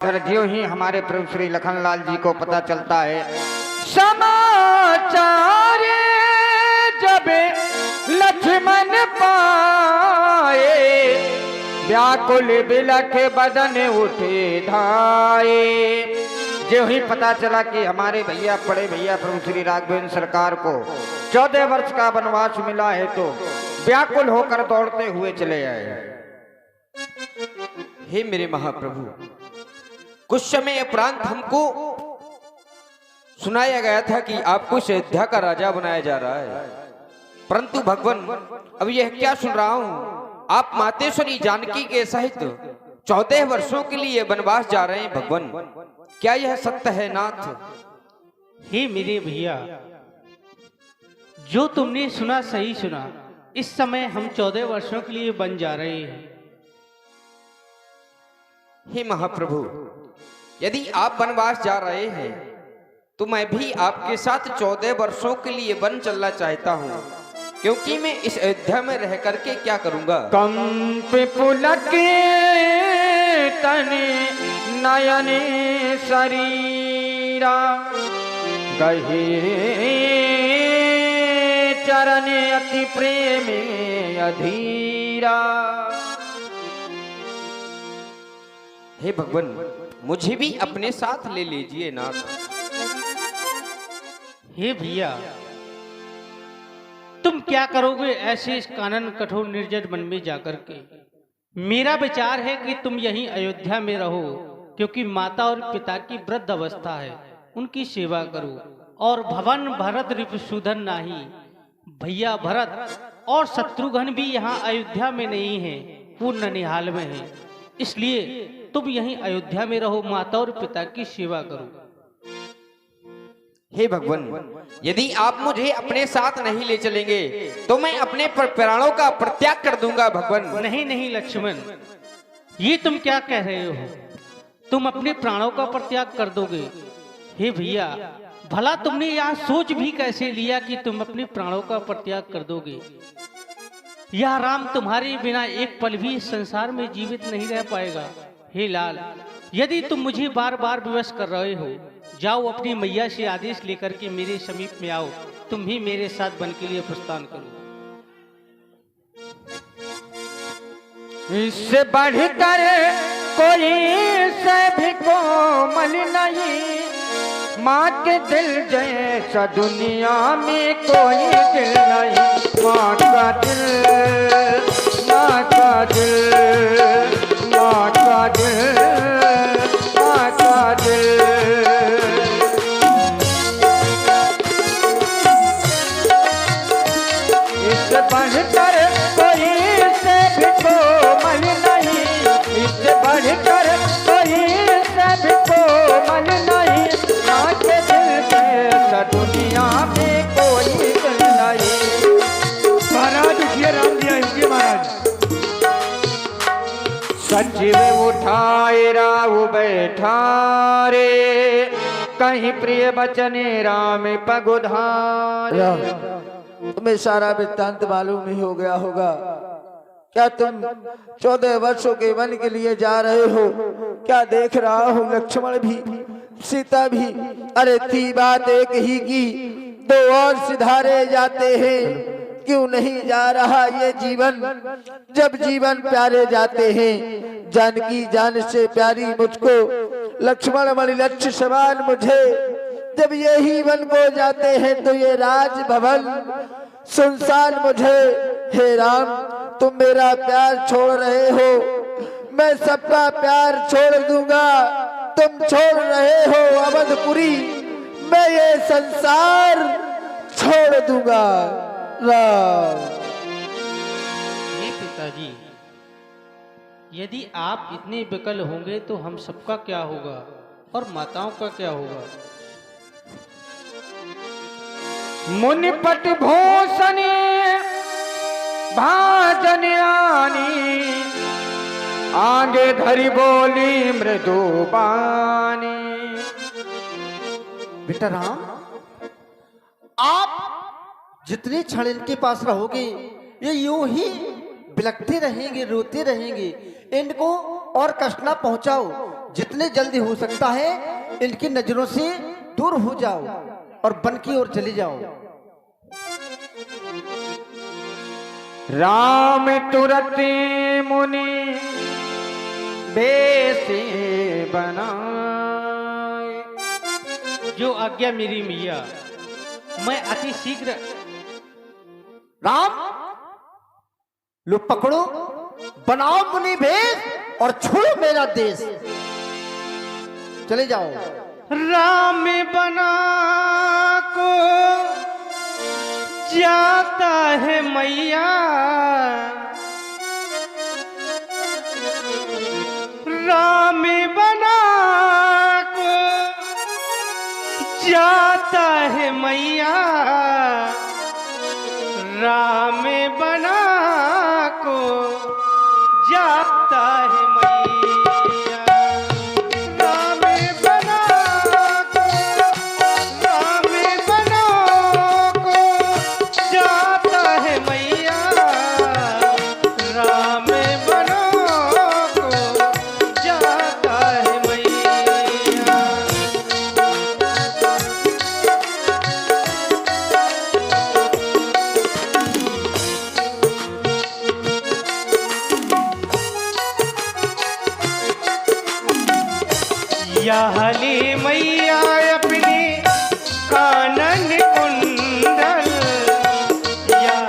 ज्यों ही हमारे प्रभु श्री लखनलाल जी को पता चलता है समाचार जब लक्ष्मण पाए, व्याकुल बिलख बदन उठे धाये। ज्यों ही पता चला कि हमारे भैया बड़े भैया प्रभु श्री राघवेंद्र सरकार को 14 वर्ष का वनवास मिला है, तो व्याकुल होकर दौड़ते हुए चले आए। हे मेरे महाप्रभु, कुछ समय उपरांत हमको सुनाया गया था कि आपको अयोध्या का राजा बनाया जा रहा है, परंतु भगवान अब यह क्या सुन रहा हूँ, आप मातेश्वरी जानकी के सहित 14 वर्षों के लिए वनवास जा रहे हैं। भगवान, क्या यह सत्य है नाथ? हे मेरे भैया, जो तुमने सुना सही सुना। इस समय हम 14 वर्षों के लिए वन जा रहे हैं। हे महाप्रभु, यदि आप वनवास जा रहे हैं तो मैं भी आपके साथ 14 वर्षों के लिए वन चलना चाहता हूँ, क्योंकि मैं इस अयोध्या में रह करके क्या करूँगा। कंप पुलक तन नयन शरीरा, गहे चरण अति प्रेम अधीरा। हे भगवान, मुझे भी अपने साथ ले लीजिए नाथ। हे भैया, तुम क्या करोगे ऐसे इस कानन कठोर निर्जन वन में जाकर के? मेरा विचार है कि तुम यहीं अयोध्या में रहो, क्योंकि माता और पिता की वृद्ध अवस्था है, उनकी सेवा करो। और भवन भरत रिपुसूदन नाही, भैया भरत और शत्रुघ्न भी यहाँ अयोध्या में नहीं है, वो ननिहाल में है। इसलिए तुम यहीं अयोध्या में रहो, माता और पिता की सेवा करो। हे भगवान, यदि आप मुझे अपने साथ नहीं ले चलेंगे तो मैं अपने प्राणों का परित्याग कर दूंगा। भगवान, नहीं नहीं लक्ष्मण, ये तुम क्या कह रहे हो? तुम अपने प्राणों का परित्याग कर दोगे? हे भैया, भला तुमने यहाँ सोच भी कैसे लिया कि तुम अपने प्राणों का परित्याग कर दोगे? यह राम तुम्हारे बिना एक पल भी इस संसार में जीवित नहीं रह पाएगा। हे लाल, यदि तुम मुझे बार बार विवश कर रहे हो, जाओ अपनी मैया से आदेश लेकर के मेरे समीप में आओ, तुम भी मेरे साथ वन के लिए प्रस्थान करो। इससे बढ़कर कोई सभी कोमल नहीं, माँ के दिल जैसा दुनिया में कोई दिल नहीं। माँ का दिल, माँ का दिल, माँ का दिल, माँ का दिल। इससे बढ़कर कोई से भी कोमल नहीं, इससे बढ़कर कोई से भी कोमल नहीं, माँ के दिल जैसा दुनिया में कोई दिल नहीं। महाराज उठिए, राम दिया इनके महाराज। सचिव उठाए राव बैठा रे, कहीं प्रिय बचने राम पगुधारे। तुम्हें सारा वृत्तांत मालूम ही हो गया होगा। क्या तुम 14 वर्षों के वन के लिए जा रहे हो? क्या देख रहा हूँ, लक्ष्मण भी सीता भी, अरे थी बात एक ही की, 2 और सिधारे जाते हैं। क्यों नहीं जा रहा ये जीवन, जब जीवन प्यारे जाते हैं। जानकी जान से प्यारी मुझको, लक्ष्मण मणि लक्ष्य समान मुझे। जब यही वन को जाते हैं तो ये राजभवन सुनसान मुझे। हे राम, तुम मेरा प्यार छोड़ रहे हो, मैं सबका प्यार छोड़ दूंगा। तुम छोड़ रहे हो अवधपुरी, मैं ये संसार छोड़ दूंगा। राम। हे पिताजी, यदि आप इतने विकल होंगे तो हम सबका क्या होगा और माताओं का क्या होगा? मुनिपट भूषण भाजन आनी, आगे धरी बोली मृदु बानी। बेटा राम, आप जितने क्षण इनके पास रहोगे ये यूं ही बिलखते रहेंगे, रोते रहेंगे। इनको और कष्ट ना पहुंचाओ। जितने जल्दी हो सकता है इनकी नजरों से दूर हो जाओ और वन की ओर चले जाओ। राम तुरत मुनि बेसी बनाए। जो आज्ञा मेरी मैया, मैं अति शीघ्र। राम लो पकड़ो, बनाओ मुनि भेष और छोड़ो मेरा देश। चले जाओ। राम बना को जाता है मैया, राम बना को जाता है मैया, राम बना को जाता है मैया, राम बना को, राम बना को जाता है मैया, राम बना को जाता है मैया। हली मैया अपने कानन कुंडल,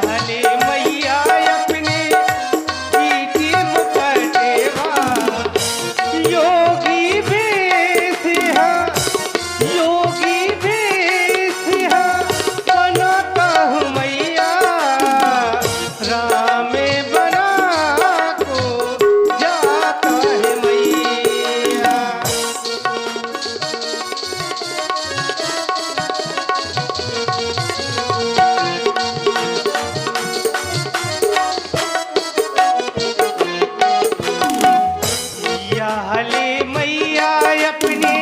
हली मैया अपने पीठी मुकटेवा, योगी भेसिया, योगी भेसिया बनाता हूँ मैया, राम बना को जाता है मैया। हले मैया अपने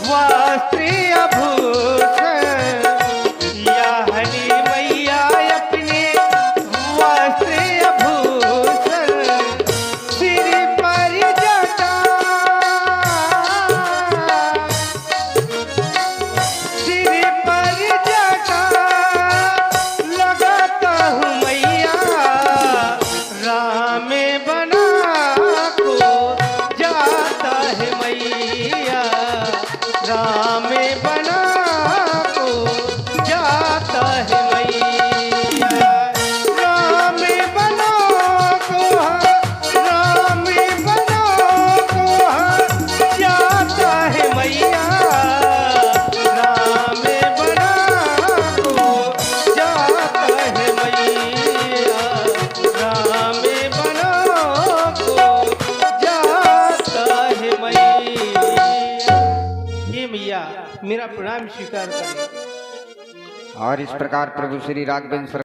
वस्त्र आभूषण, हले मैया अपने वस्त्र आभूषण, सिर पर जटा, सिर पर जटा लगाता हूँ मैया, राम बना को जाता है मैया, राम बना को जाता है मैया, राम बना को, राम बना को जाता है मैया, राम बना को जाता है मैया, राम बना को जाता है मैया। हे मैया, मेरा प्रणाम स्वीकार करें। और इस प्रकार प्रभु श्री राघवेंद्र